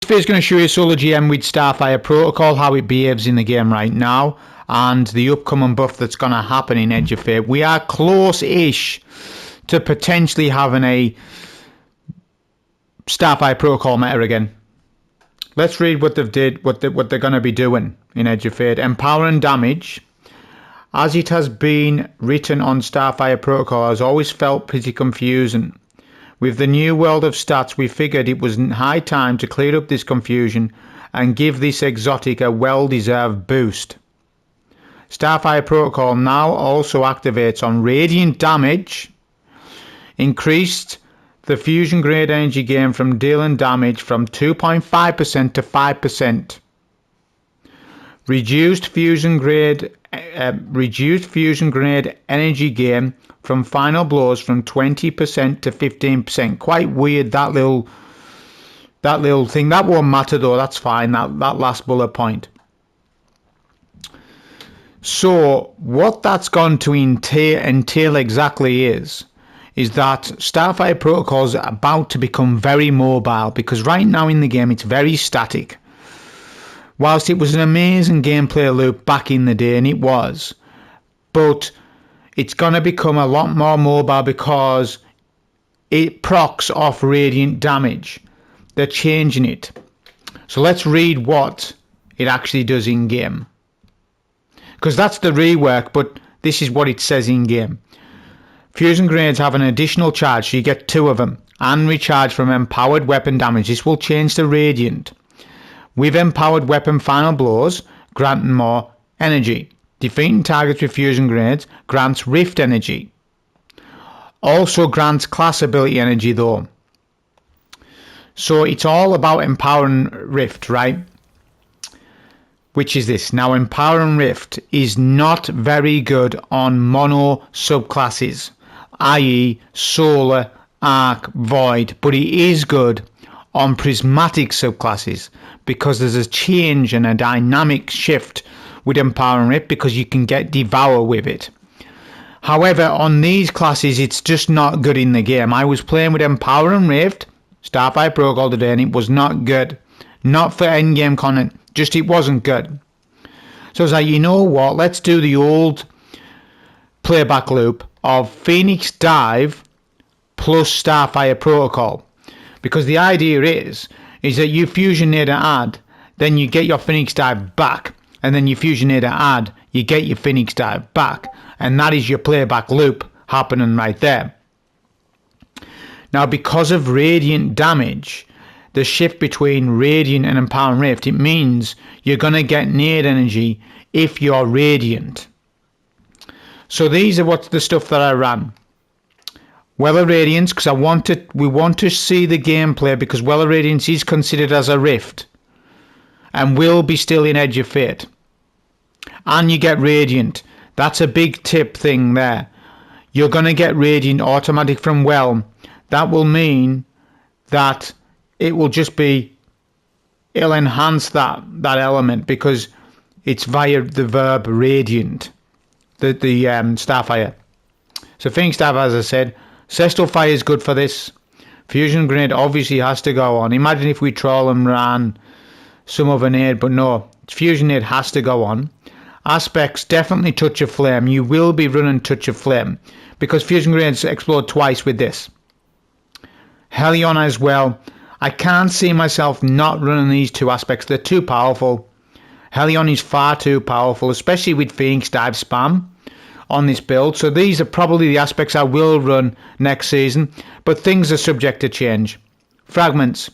video is going to show you solo GM with Starfire Protocol, how it behaves in the game right now, and the upcoming buff that's going to happen in Edge of Fate. We are close-ish to potentially having a Starfire Protocol meta again. Let's read what they've did, what they're going to be doing in Edge of Fate. Empowering damage, as it has been written on Starfire Protocol, has always felt pretty confusing. With the new world of stats, we figured it was high time to clear up this confusion and give this exotic a well-deserved boost. Starfire Protocol now also activates on radiant damage, increased the fusion grade energy gain from dealing damage from 2.5% to 5%. Reduced fusion grade energy gain from final blows from 20% to 15%. Quite weird, that little thing. That won't matter though, that's fine, that last bullet point. So what that's going to entail exactly is that Starfire Protocol is about to become very mobile, because right now in the game it's very static. Whilst it was an amazing gameplay loop back in the day, and it was, but it's going to become a lot more mobile because it procs off radiant damage. They're changing it. So let's read what it actually does in game, because that's the rework, but this is what it says in game. Fusion grenades have an additional charge, so you get 2 of them, and recharge from empowered weapon damage. This will change to radiant. With empowered weapon final blows, granting more energy. Defeating targets with fusion grenades grants rift energy. Also grants class ability energy though. So it's all about empowering rift, right? Which is this. Now empowering rift is not very good on mono subclasses, i.e. solar, arc, void, but it is good on prismatic subclasses, because there's a change and a dynamic shift with empowering rift, because you can get devour with it. However, on these classes it's just not good in the game. I was playing with empowering rift Starfire Protocol today and it was not good. Not for endgame content, just it wasn't good. So I was like, you know what, let's do the old playback loop of Phoenix Dive plus Starfire Protocol. Because the idea is that you fusionate an add, then you get your Phoenix Dive back, and then you fusionate an add, you get your Phoenix Dive back, and that is your playback loop happening right there. Now because of radiant damage, the shift between radiant and empowering rift, it means you're going to get nade energy if you're radiant. So these are what's the stuff that I ran. Well of Radiance, because we want to see the gameplay, because Well of Radiance is considered as a rift and will be still in Edge of Fate. And you get Radiant. That's a big tip thing there. You're going to get Radiant automatic from Well. That will mean that it will just be, it'll enhance that element, because it's via the verb Radiant, the Starfire. So Phoenix Dive, as I said, Cestal Fire is good for this. Fusion Grenade obviously has to go on. Imagine if we troll and ran some other nade, but no, Fusion Nade has to go on. Aspects, definitely Touch of Flame. You will be running Touch of Flame, because Fusion Grenades explode twice with this. Helion as well. I can't see myself not running these 2 aspects. They're too powerful. Helion is far too powerful, especially with Phoenix Dive spam on this build. So these are probably the aspects I will run next season, but things are subject to change. Fragments.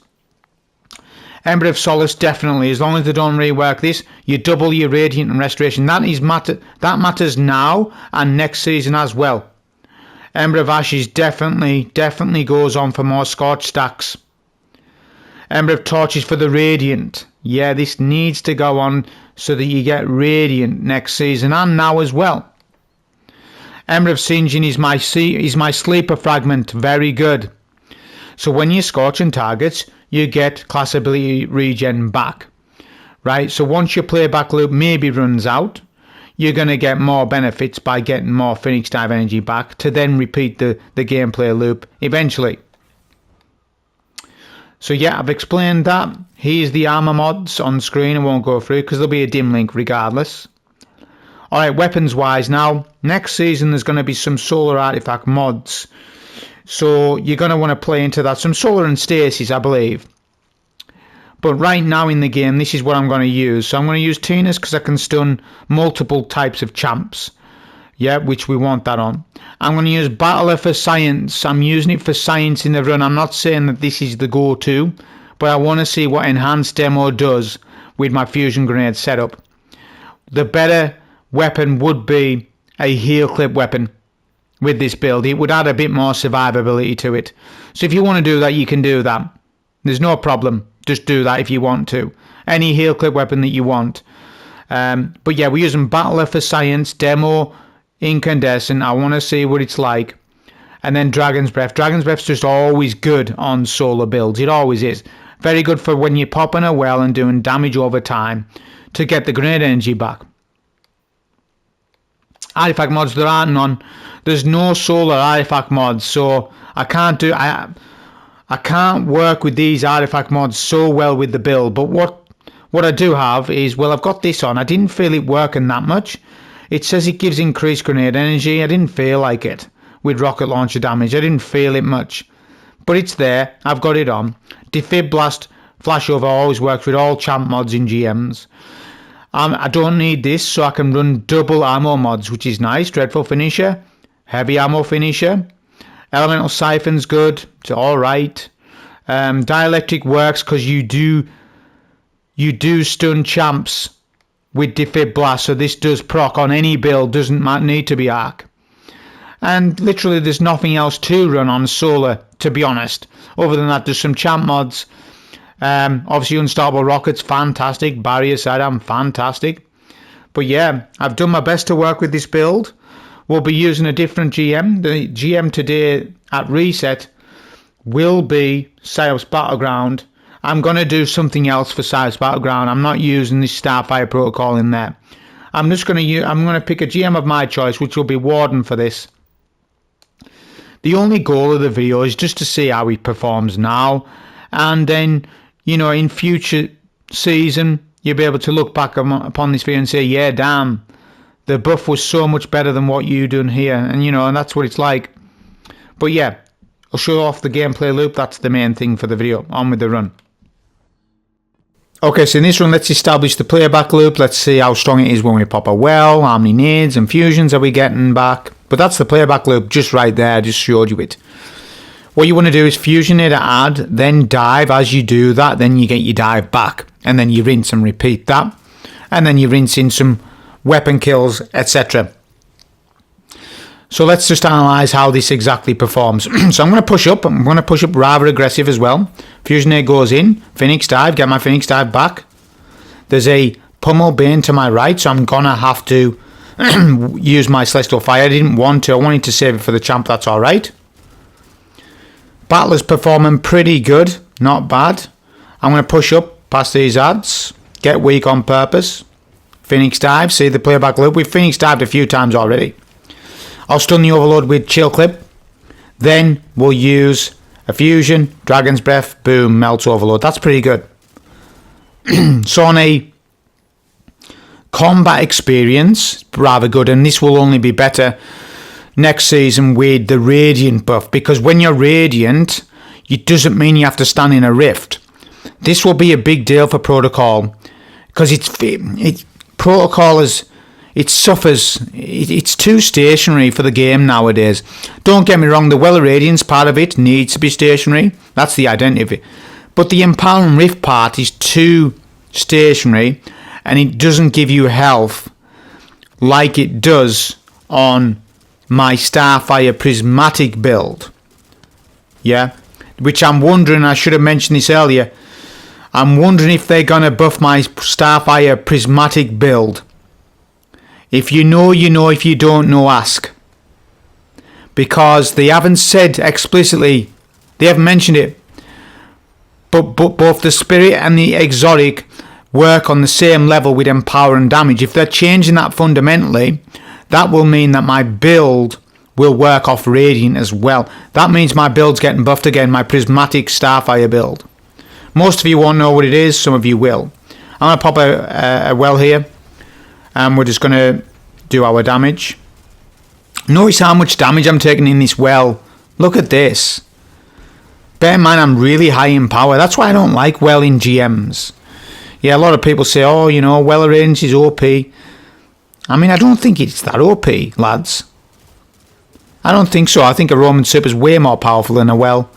Ember of Solace, definitely. As long as they don't rework this, you double your Radiant and Restoration. That matters now and next season as well. Ember of Ashes definitely goes on for more Scorch stacks. Ember of Torches for the Radiant. Yeah, this needs to go on so that you get Radiant next season and now as well. Ember of Singeing is my sleeper fragment. Very good. So when you're scorching targets, you get class ability regen back. Right? So once your playback loop maybe runs out, you're going to get more benefits by getting more Phoenix Dive energy back to then repeat the gameplay loop eventually. So yeah, I've explained that. Here's the armor mods on screen. I won't go through because there'll be a dim link regardless. Alright, weapons wise now, next season there's going to be some solar artifact mods. So you're going to want to play into that. Some solar and stasis, I believe. But right now in the game, this is what I'm going to use. So I'm going to use Tina's because I can stun multiple types of champs. Yeah, which we want that on. I'm going to use Battler for science. I'm using it for science in the run. I'm not saying that this is the go-to, but I want to see what enhanced demo does with my fusion grenade setup. The better weapon would be a heal clip weapon with this build. It would add a bit more survivability to it. So if you want to do that, you can do that. There's no problem. Just do that if you want to. Any heal clip weapon that you want. But yeah, we're using Battler for science, demo, incandescent. I want to see what it's like. And then Dragon's Breath. Dragon's Breath's just always good on solar builds. It always is. Very good for when you're popping a well and doing damage over time to get the grenade energy back. Artifact mods, there aren't none. There's no solar artifact mods, so I can't work with these artifact mods so well with the build. But what I do have is, well, I've got this on. I didn't feel it working that much. It says it gives increased grenade energy. I didn't feel like it with rocket launcher damage. I didn't feel it much. But it's there. I've got it on. Defib Blast Flashover always works with all champ mods in GMs. I don't need this, so I can run double ammo mods, which is nice. Dreadful Finisher. Heavy Ammo Finisher. Elemental Siphon's good. It's alright. Dialectic works because you do stun champs with Defib Blast, so this does proc on any build, doesn't need to be arc. And literally there's nothing else to run on solar, to be honest. Other than that, there's some champ mods. Obviously Unstoppable Rockets, fantastic. Barrier Sidearm, fantastic. But yeah, I've done my best to work with this build. We'll be using a different GM. The GM today at reset will be Psyops Battleground. I'm going to do something else for Psyops Battleground. I'm not using this Starfire protocol in there. I'm going to pick a GM of my choice, which will be Warden for this. The only goal of the video is just to see how he performs now, and then, you know, in future season you'll be able to look back upon this video and say, yeah, damn, the buff was so much better than what you done here, and you know, and that's what it's like. But yeah, I'll show off the gameplay loop. That's the main thing for the video. On with the run. Okay, so in this run, let's establish the playback loop. Let's see how strong it is when we pop a well, how many nades and fusions are we getting back. But that's the playback loop just right there. I just showed you it. What you want to do is fusionate add, then dive. As you do that, then you get your dive back. And then you rinse and repeat that. And then you rinse in some weapon kills, etc. So let's just analyse how this exactly performs. So I'm going to push up. I'm going to push up rather aggressive as well. Fusionate goes in. Phoenix dive. Get my Phoenix dive back. There's a Pummel Bane to my right, so I'm going to have to use my Celestial Fire. I didn't want to. I wanted to save it for the champ. That's alright. Battler's performing pretty good. Not bad. I'm going to push up past these ads. Get weak on purpose. Phoenix dive. See the playback loop. We've Phoenix dived a few times already. I'll stun the Overload with Chill Clip. Then we'll use a fusion, Dragon's Breath, boom, melts Overload. That's pretty good. So on a combat experience, rather good, and this will only be better next season with the Radiant buff, because when you're Radiant, it doesn't mean you have to stand in a rift. This will be a big deal for Protocol, because Protocol is... It suffers. It's too stationary for the game nowadays. Don't get me wrong, the Well of Radiance part of it needs to be stationary. That's the identity. But the Empowering Rift part is too stationary, and it doesn't give you health like it does on my Starfire Prismatic build. Yeah? Which I'm wondering, I should have mentioned this earlier, I'm wondering if they're going to buff my Starfire Prismatic build. If you know, you know. If you don't know, ask. Because they haven't said explicitly, they haven't mentioned it. But both the Spirit and the Exotic work on the same level with Empower and Damage. If they're changing that fundamentally, that will mean that my build will work off Radiant as well. That means my build's getting buffed again, my Prismatic Starfire build. Most of you won't know what it is, some of you will. I'm going to pop a well here, and we're just going to do our damage. Notice how much damage I'm taking in this well. Look at this. Bear in mind, I'm really high in power. That's why I don't like well in GMs. Yeah, a lot of people say, oh, you know, well range is OP. I mean, I don't think it's that OP, lads. I don't think so. I think a Roman Super is way more powerful than a well.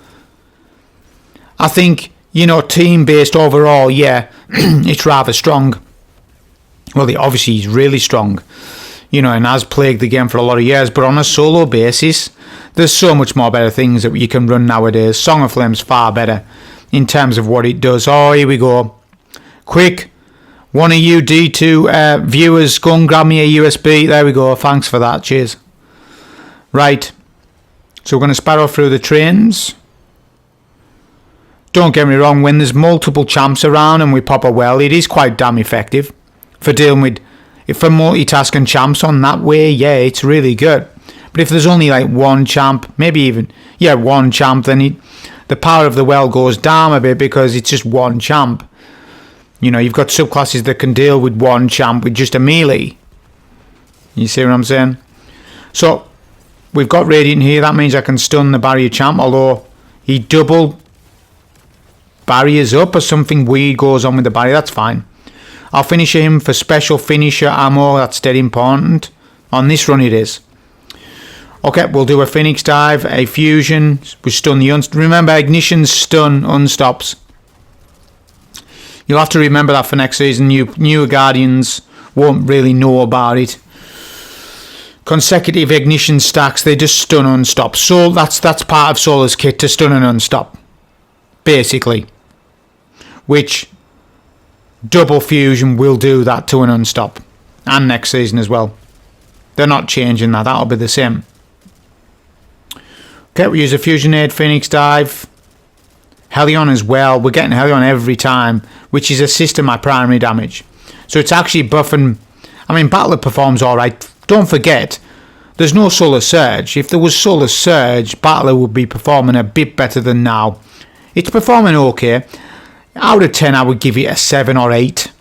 I think, you know, team-based overall, yeah, it's rather strong. Well, obviously he's really strong, you know, and has plagued the game for a lot of years. But on a solo basis, there's so much more better things that you can run nowadays. Song of Flame's far better in terms of what it does. Oh, here we go. Quick, one of you D2 viewers, go and grab me a USB. There we go. Thanks for that. Cheers. Right. So we're going to sparrow through the trains. Don't get me wrong, when there's multiple champs around and we pop a well, it is quite damn effective for dealing with, for multitasking champs on that way. Yeah, it's really good. But if there's only like one champ, maybe even, yeah, one champ, then the power of the well goes down a bit because it's just one champ. You know, you've got subclasses that can deal with one champ with just a melee. You see what I'm saying? So, we've got Radiant here. That means I can stun the barrier champ, although he double barriers up or something weird goes on with the barrier. That's fine. I'll finish him for special finisher ammo. That's dead important. On this run it is. Okay, we'll do a Phoenix Dive, a Fusion. We stun the remember, Ignition, stun, unstops. You'll have to remember that for next season. Newer Guardians won't really know about it. Consecutive ignition stacks, they just stun unstop. So that's part of Solar's kit, to stun and unstop, basically. Which double fusion will do that to an unstop, and next season as well. They're not changing that. That'll be the same. Okay, we use a Fusion Aid, Phoenix Dive, Helion as well. We're getting Helion every time, which is assisting my primary damage. So it's actually buffing. I mean, Battler performs alright. Don't forget, there's no Solar Surge. If there was Solar Surge, Battler would be performing a bit better than now. It's performing okay. Out of 10, I would give it a 7 or 8.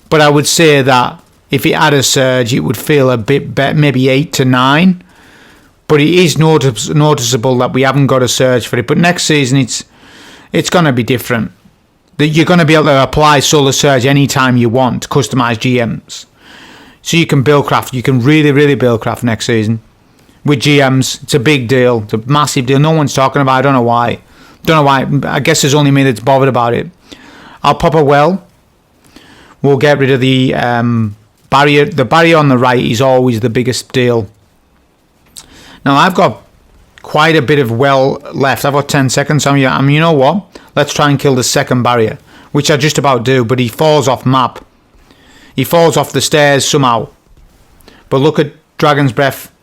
But I would say that if it had a Surge, it would feel a bit better, maybe 8 to 9. But it is noticeable that we haven't got a Surge for it. But next season, it's going to be different. You're going to be able to apply Solar Surge anytime you want, customize GMs. So you can buildcraft. You can really, really buildcraft next season. With GMs, it's a big deal. It's a massive deal. No one's talking about it. I don't know why. I guess there's only me that's bothered about it. I'll pop a well. We'll get rid of the barrier. The barrier on the right is always the biggest deal. Now, I've got quite a bit of well left. I've got 10 seconds. So you know what? Let's try and kill the second barrier, which I just about do, but he falls off map. He falls off the stairs somehow. But look at Dragon's Breath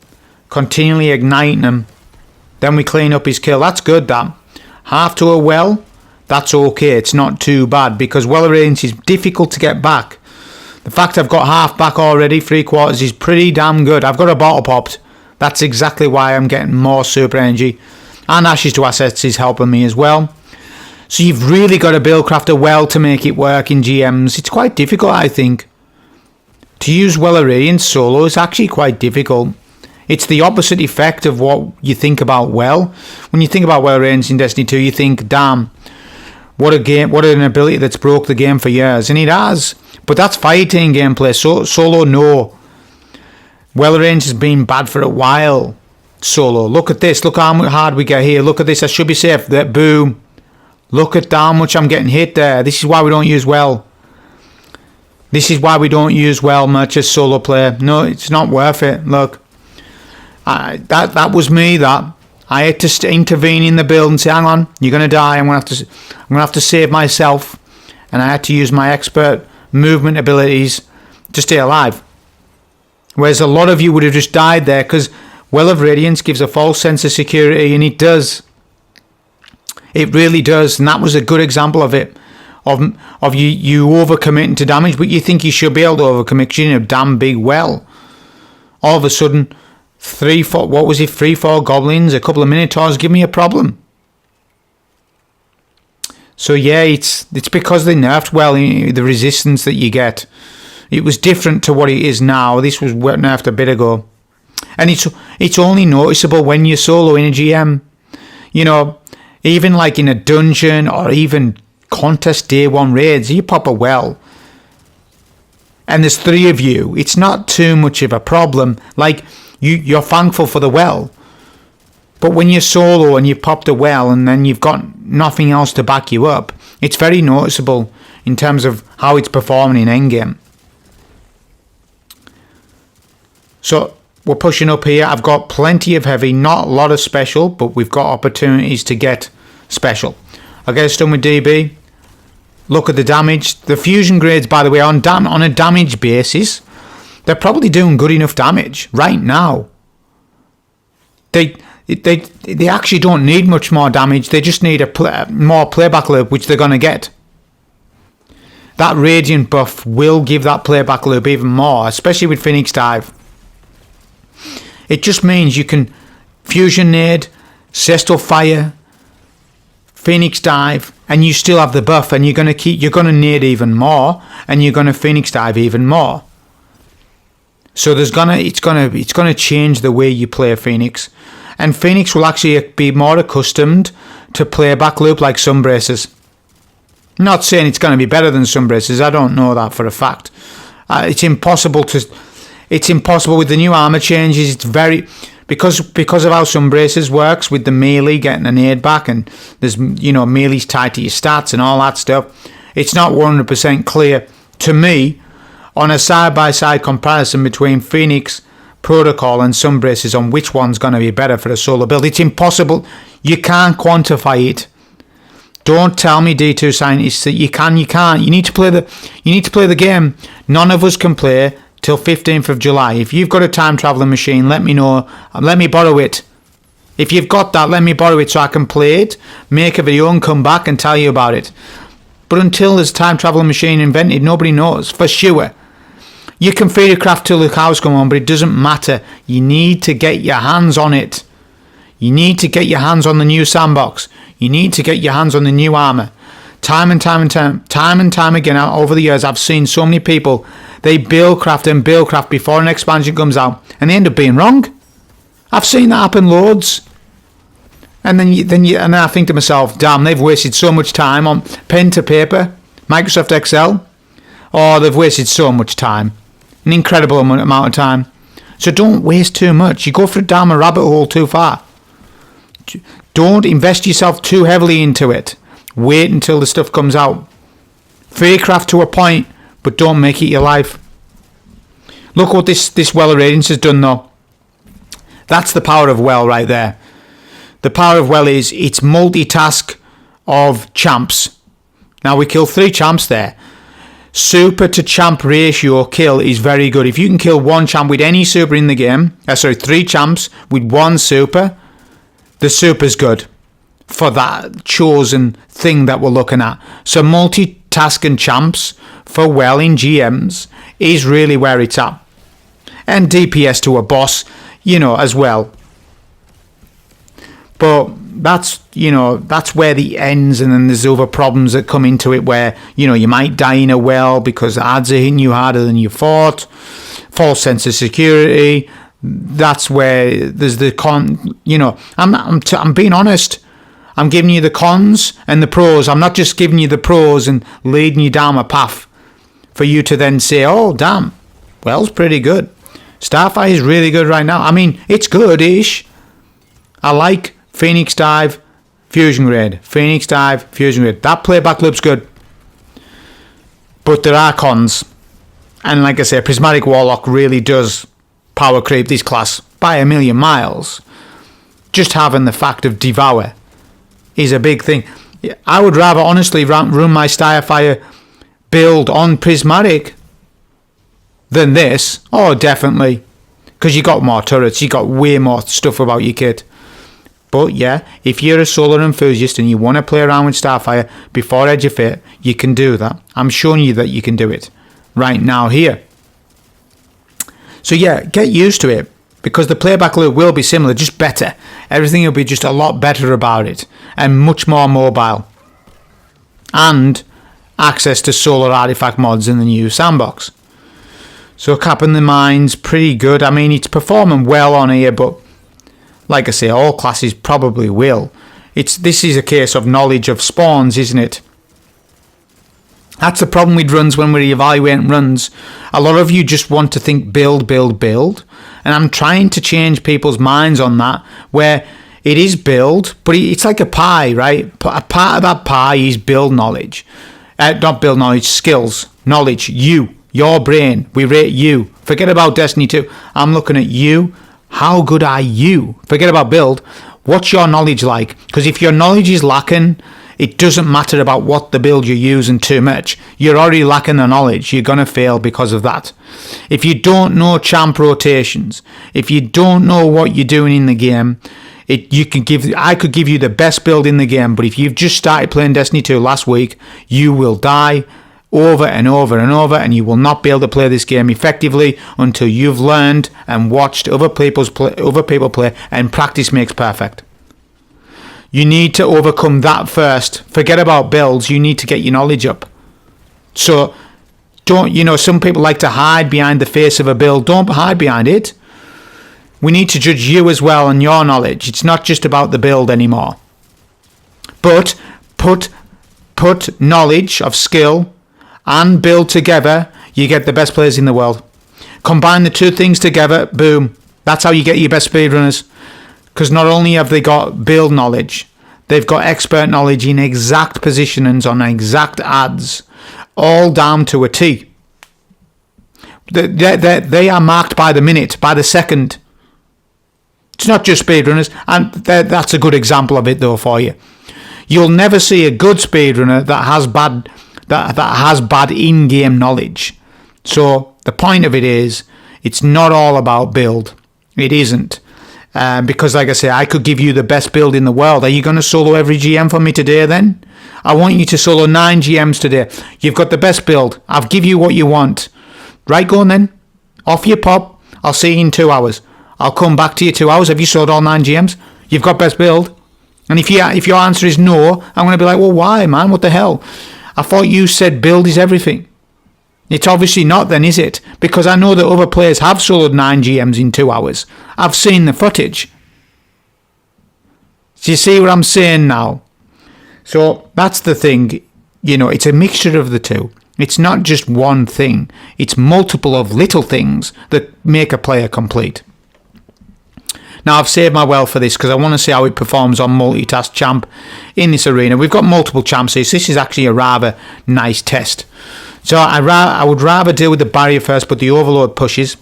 continually igniting him. Then we clean up his kill. That's good, that. Half to a well, that's okay. It's not too bad because well range is difficult to get back. The fact I've got half back already, 3/4, is pretty damn good. I've got a bottle popped. That's exactly why I'm getting more super energy. And Ashes to Assets is helping me as well. So you've really got to buildcraft a well to make it work in GMs. It's quite difficult, I think. To use Well Radiant solo is actually quite difficult. It's the opposite effect of what you think about well. When you think about Well Radiant in Destiny 2, you think, damn, what an ability that's broke the game for years. And it has. But that's fighting gameplay. Solo, no. Well Range has been bad for a while. Solo. Look at this. Look how hard we get here. Look at this. I should be safe. That boom. Look at how much I'm getting hit there. This is why we don't use well. This is why we don't use well much as solo player. No, it's not worth it. Look. That was me, that. I had to intervene in the build and say, hang on, you're going to die. I'm going to have to save myself. And I had to use my expert movement abilities to stay alive. Whereas a lot of you would have just died there because Well of Radiance gives a false sense of security, and it does. It really does, and that was a good example of it. Of you overcommitting to damage, but you think you should be able to overcommit because you're in a damn big well. All of a sudden, 3-4 goblins, a couple of minotaurs give me a problem. So yeah, it's because they nerfed well the resistance that you get. It was different to what it is now. This was nerfed a bit ago. And it's only noticeable when you're solo in a GM. You know, even like in a dungeon or even contest day 1 raids, you pop a well. And there's 3 of you. It's not too much of a problem. Like, you're thankful for the well. But when you're solo and you've popped a well and then you've got nothing else to back you up, it's very noticeable in terms of how it's performing in endgame. So we're pushing up here. I've got plenty of heavy, not a lot of special, but we've got opportunities to get special. I'll get us done with DB. Look at the damage. The fusion grades, by the way, on a damage basis, they're probably doing good enough damage right now. They actually don't need much more damage. They just need more playback loop, which they're going to get. That Radiant buff will give that playback loop even more, especially with Phoenix Dive. It just means you can Fusion Nade, Cestal Fire, Phoenix Dive, and you still have the buff, and you're gonna nade even more, and you're gonna Phoenix Dive even more. So it's gonna change the way you play Phoenix, and Phoenix will actually be more accustomed to playback loop like Sunbraces. Not saying it's gonna be better than Sunbraces. I don't know that for a fact. It's impossible with the new armor changes. It's very because of how Sunbraces works with the melee getting a nade back, and there's melee's tied to your stats and all that stuff. It's not 100% clear to me on a side-by-side comparison between Phoenix Protocol and Sunbraces on which one's going to be better for a solo build. It's impossible. You can't quantify it. Don't tell me, D2 scientists, that you can. You can't. You need to play the game. None of us can play till 15th of July. If you've got a time traveling machine, let me know. Let me borrow it. If you've got that, let me borrow it so I can play it, make a video and come back and tell you about it. But until there's a time traveling machine invented, nobody knows for sure. You can feed a craft till the cows come home, but it doesn't matter. You need to get your hands on it. You need to get your hands on the new sandbox. You need to get your hands on the new armor. Time and time again over the years, I've seen so many people, they build craft before an expansion comes out, and they end up being wrong. I've seen that happen loads. And then I think to myself, damn, they've wasted so much time on pen to paper, Microsoft Excel. Oh, they've wasted so much time. An incredible amount of time. So don't waste too much. You go down a rabbit hole too far. Don't invest yourself too heavily into it. Wait until the stuff comes out. Fair craft to a point, but don't make it your life. Look what this Well of Radiance has done though. That's the power of Well right there. The power of Well is its multitask of champs. Now we killed 3 champs there. Super to champ ratio kill is very good. If you can kill 1 champ with any super in the game, 3 champs with 1 super, the super's good for that chosen thing that we're looking at. So multitasking champs for Well in GMs is really where it's at. And DPS to a boss, as well. But that's where the ends, and then there's other problems that come into it where, you might die in a well because odds are hitting you harder than you thought. False sense of security. That's where there's the con, I'm being honest. I'm giving you the cons and the pros. I'm not just giving you the pros and leading you down a path for you to then say, oh, damn, Well's pretty good. Starfire is really good right now. I mean, it's good-ish. I like Phoenix Dive, Fusion Grade. Phoenix Dive, Fusion Grade. That playback loop's good. But there are cons. And like I say, Prismatic Warlock really does power creep this class by a million miles. Just having the fact of Devour is a big thing. I would rather honestly run my Starfire build on Prismatic than this. Oh, definitely. Because you got more turrets. You got way more stuff about your kit. But yeah, if you're a solar enthusiast and you want to play around with Starfire before Edge of Fate, you can do that. I'm showing you that you can do it right now here. So yeah, get used to it, because the playback loop will be similar, just better. Everything will be just a lot better about it and much more mobile. and access to solar artifact mods in the new sandbox. So capping the mine's pretty good. I mean, it's performing well on here, but like I say, all classes probably will. This is a case of knowledge of spawns, isn't it? That's the problem with runs when we're evaluating runs. A lot of you just want to think build, build, build. And I'm trying to change people's minds on that, where it is build, but it's like a pie, right? A part of that pie is build knowledge. Not build knowledge, skills, knowledge, your brain. We rate you. Forget about Destiny 2. I'm looking at you. How good are you? Forget about build. What's your knowledge like? Because if your knowledge is lacking, it doesn't matter about what the build you're using too much. You're already lacking the knowledge. You're going to fail because of that. If you don't know champ rotations, if you don't know what you're doing in the game, I could give you the best build in the game, but if you've just started playing Destiny 2 last week, you will die over and over and over, and you will not be able to play this game effectively until you've learned and watched other people play, and practice makes perfect. You need to overcome that first. Forget about builds. You need to get your knowledge up. So some people like to hide behind the face of a build. Don't hide behind it. We need to judge you as well and your knowledge. It's not just about the build anymore. But put knowledge of skill and build together, you get the best players in the world. Combine the two things together, boom. That's how you get your best speedrunners. Because not only have they got build knowledge, they've got expert knowledge in exact positionings on exact ads, all down to a T. They are marked by the minute, by the second. It's not just speedrunners, and that's a good example of it though for you. You'll never see a good speedrunner that has bad in-game knowledge. So the point of it is, it's not all about build. It isn't. Because like I say, I could give you the best build in the world. Are you going to solo every GM for me today then? I want you to solo 9 GMs today. You've got the best build. I'll give you what you want. Right, go on then. Off you pop. I'll see you in 2 hours. I'll come back to you 2 hours. Have you sold all 9 GMs? You've got best build. And if your answer is no, I'm going to be like, well, why, man? What the hell? I thought you said build is everything. It's obviously not then, is it? Because I know that other players have soloed 9 GMs in 2 hours. I've seen the footage. Do you see what I'm saying now? So that's the thing. It's a mixture of the two. It's not just one thing. It's multiple of little things that make a player complete. Now, I've saved my well for this because I want to see how it performs on multitask champ in this arena. We've got multiple champs here, so this is actually a rather nice test. So I would rather deal with the barrier first, but the overload pushes.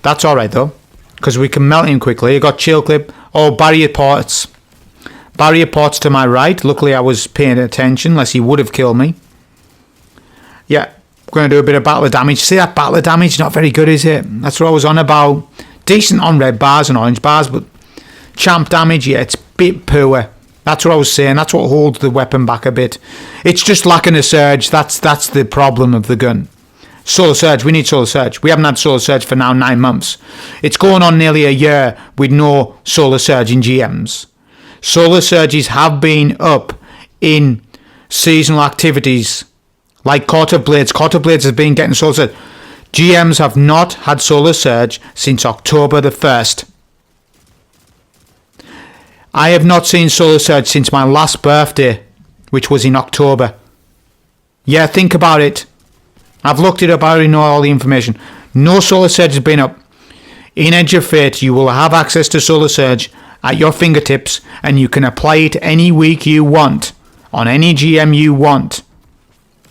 That's alright though, because we can melt him quickly. You got chill clip. Oh, barrier ports. Barrier ports to my right. Luckily I was paying attention, unless he would have killed me. Yeah, we're going to do a bit of battle damage. See that battle damage? Not very good, is it? That's what I was on about. Decent on red bars and orange bars, but champ damage, yeah, it's a bit poor. That's what I was saying. That's what holds the weapon back a bit. It's just lacking a surge. That's the problem of the gun. Solar surge. We need solar surge. We haven't had solar surge for now 9 months. It's going on nearly a year with no solar surge in GMs. Solar surges have been up in seasonal activities like Court of Blades. Court of Blades has been getting solar surge. GMs have not had solar surge since October the 1st. I have not seen solar surge since my last birthday, which was in October. Yeah, think about it. I've looked it up. I already know all the information. No solar surge has been up. In Edge of Fate, you will have access to solar surge at your fingertips, and you can apply it any week you want, on any GM you want,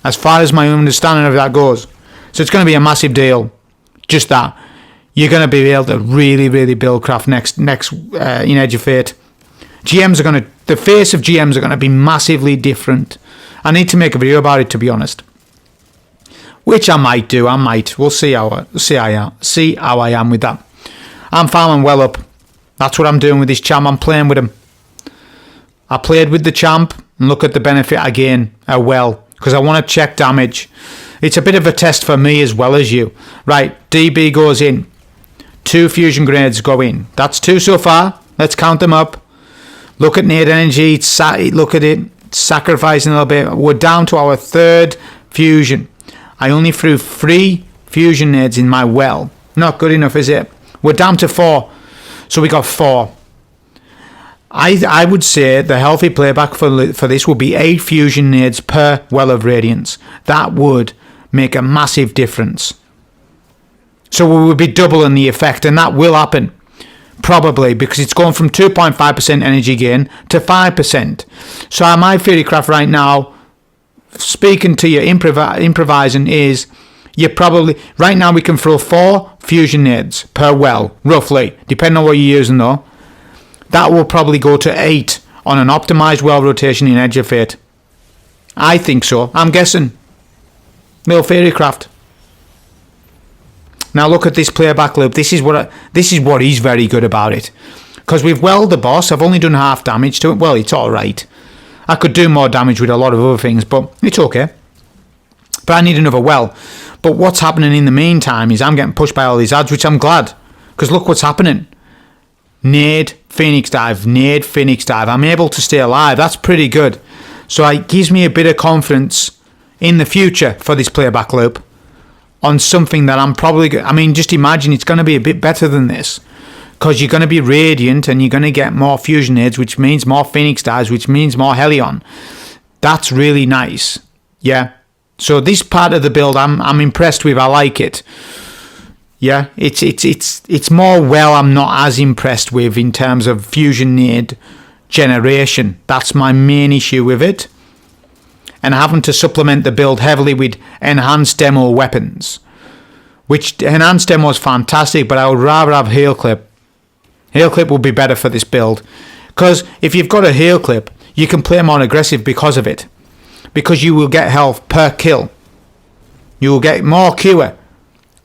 as far as my understanding of that goes. So it's going to be a massive deal. Just that. You're going to be able to really, really build craft next in Edge of Fate. The face of GMs are going to be massively different. I need to make a video about it, to be honest. Which I might do. We'll see how I am with that. I'm farming well up. That's what I'm doing with this champ. I'm playing with him. I played with the champ and look at the benefit I gain well, because I want to check damage. It's a bit of a test for me as well as you. Right, DB goes in. 2 fusion grenades go in. That's 2 so far. Let's count them up. Look at nade energy. Look at it. sacrificing a little bit. We're down to our 3rd fusion. I only threw 3 fusion nades in my well. Not good enough, is it? We're down to 4. So we got 4. I would say the healthy playback for this would be 8 fusion nades per well of radiance. That would make a massive difference. So we would be doubling the effect, and that will happen. Probably, because it's going from 2.5% energy gain to 5%. So my theory craft right now, speaking to you, improvising, is you probably, right now we can throw 4 fusion nades per well, roughly, depending on what you're using though. That will probably go to 8 on an optimized well rotation in Edge of Fate. I think so. I'm guessing. Little theory craft. Now look at this playback loop. This is what he's very good about it. Because we've welled the boss. I've only done half damage to it. Well, it's alright. I could do more damage with a lot of other things, but it's okay. But I need another well. But what's happening in the meantime is I'm getting pushed by all these ads, which I'm glad. Because look what's happening. Nade, Phoenix Dive, Nade, Phoenix Dive. I'm able to stay alive. That's pretty good. So it gives me a bit of confidence in the future for this playback loop. On something that I'm probably... just imagine it's going to be a bit better than this. Because you're going to be Radiant and you're going to get more Fusion Nades, which means more Phoenix Dives, which means more Helion. That's really nice. Yeah. So this part of the build I'm impressed with. I like it. Yeah. It's more I'm not as impressed with in terms of Fusion Nade generation. That's my main issue with it. And having to supplement the build heavily with enhanced demo weapons. Which enhanced demo is fantastic, but I would rather have Hail Clip. Hail Clip would be better for this build. Because if you've got a Hail Clip, you can play more aggressive because of it. Because you will get health per kill. You will get more cure,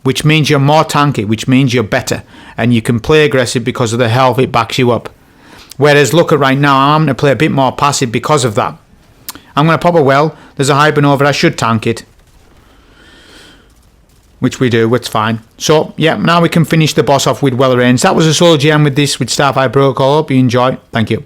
which means you're more tanky, which means you're better. And you can play aggressive because of the health it backs you up. Whereas look at right now, I'm going to play a bit more passive because of that. I'm going to pop a well. There's a Hypernova. I should tank it. Which we do. It's fine. So, yeah, now we can finish the boss off with well range. That was a solo GM with this, with STARFIRE Protocol. Hope you enjoy. Thank you.